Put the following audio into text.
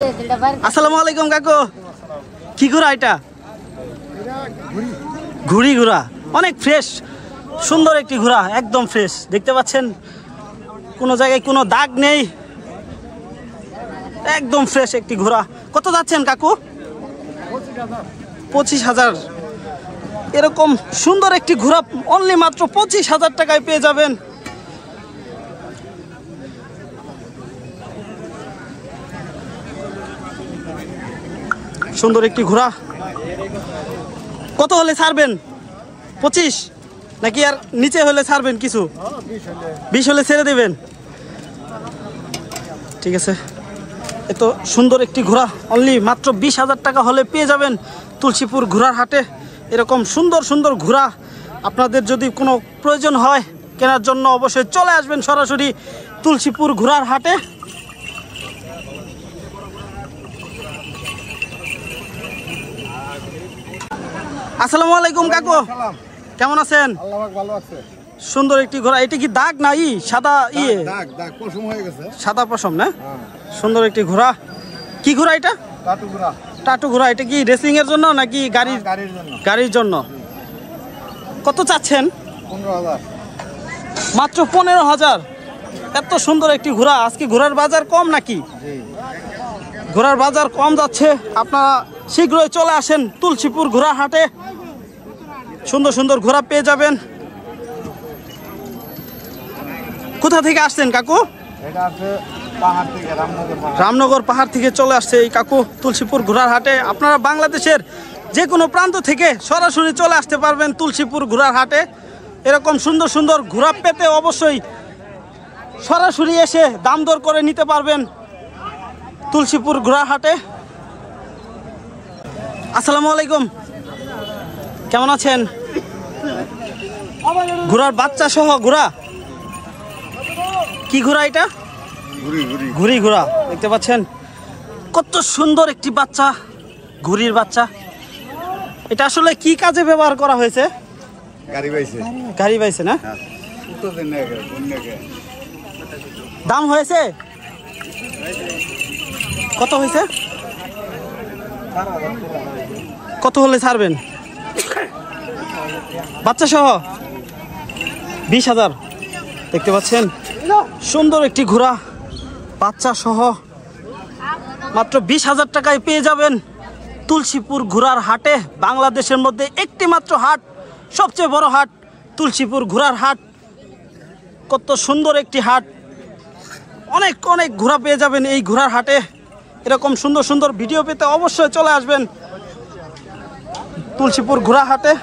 আসসালামু আলাইকুম কাকু। কি ঘোড়া এটা? ঘুড়ি ঘোড়া, অনেক ফ্রেশ সুন্দর একটি ঘোড়া, একদম ফ্রেশ। দেখতে পাচ্ছেন কোনো জায়গায় কোনো দাগ নেই, একদম ফ্রেশ একটি ঘোড়া। কত যাচ্ছেন কাকু? 25,000। এরকম সুন্দর একটি ঘোড়া অনলি মাত্র 25,000 টাকায় পেয়ে যাবেন। সুন্দর একটি ঘোড়া। কত হলে ছাড়বেন? 25 নাকি আর নিচে হলে ছাড়বেন? কিছু 20 হলে ছেড়ে দেবেন। ঠিক আছে, এত সুন্দর একটি ঘোড়া অনলি মাত্র 20,000 টাকা হলে পেয়ে যাবেন তুলসীপুর ঘোড়ার হাটে। এরকম সুন্দর সুন্দর ঘোড়া আপনাদের যদি কোনো প্রয়োজন হয় কেনার জন্য অবশ্যই চলে আসবেন সরাসরি তুলসীপুর ঘোড়ার হাটে। আসসালামু আলাইকুম কাকু, কেমন আছেন? সুন্দর একটি ঘোড়া। এটা কি দাগ না সাদা? পশম হয়ে গেছে, সাদা পশম না? সুন্দর একটি ঘোড়া। কি ঘোড়া এটা? টাটু ঘোড়া। এটা কি রেসিং এর জন্য নাকি গাড়ির জন্য? কত চাচ্ছেন? 15,000। মাত্র 15,000। এত সুন্দর একটি ঘোড়া। আজকে ঘোড়ার বাজার কম নাকি? ঘোড়ার বাজার কম যাচ্ছে। আপনারা শীঘ্রই চলে আসেন তুলসীপুর ঘোড়া হাটে, সুন্দর সুন্দর ঘোড়া পেয়ে যাবেন। কোথা থেকে আসছেন কাকু? রামনগর পাহাড় থেকে চলে আসছে এই কাকু তুলসীপুর ঘোড়ার হাটে। আপনারা বাংলাদেশের যে কোনো প্রান্ত থেকে সরাসরি চলে আসতে পারবেন তুলসীপুর ঘোড়ার হাটে। এরকম সুন্দর সুন্দর ঘোড়া পেতে অবশ্যই সরাসরি এসে দাম দর করে নিতে পারবেন তুলসীপুর ঘোড়ার হাটে। আসসালামু আলাইকুম, কেমন আছেন? ঘোড়ার বাচ্চা সহ ঘোড়া। কি ঘোড়া এটা? ঘুড়ি ঘোড়া। দেখতে পাচ্ছেন কত সুন্দর একটি বাচ্চা, ঘুড়ির বাচ্চা। এটা আসলে কি কাজে ব্যবহার করা হয়েছে? গাড়ি বাইছে না? দাম হয়েছে কত হয়েছে? কত হলে ছাড়বেন? বাচ্চা সহ 20,000। দেখতে পাচ্ছেন সুন্দর একটি ঘোড়া বাচ্চা সহ মাত্র 20,000 টাকায় পেয়ে যাবেন তুলসীপুর ঘোড়ার হাটে। বাংলাদেশের মধ্যে একটি মাত্র হাট, সবচেয়ে বড় হাট তুলসীপুর ঘোড়ার হাট। কত সুন্দর একটি হাট, অনেক অনেক ঘোড়া পেয়ে যাবেন এই ঘোড়ার হাটে। এরকম সুন্দর সুন্দর ভিডিও পেতে অবশ্যই চলে আসবেন তুলসীপুর ঘোড়া হাটে।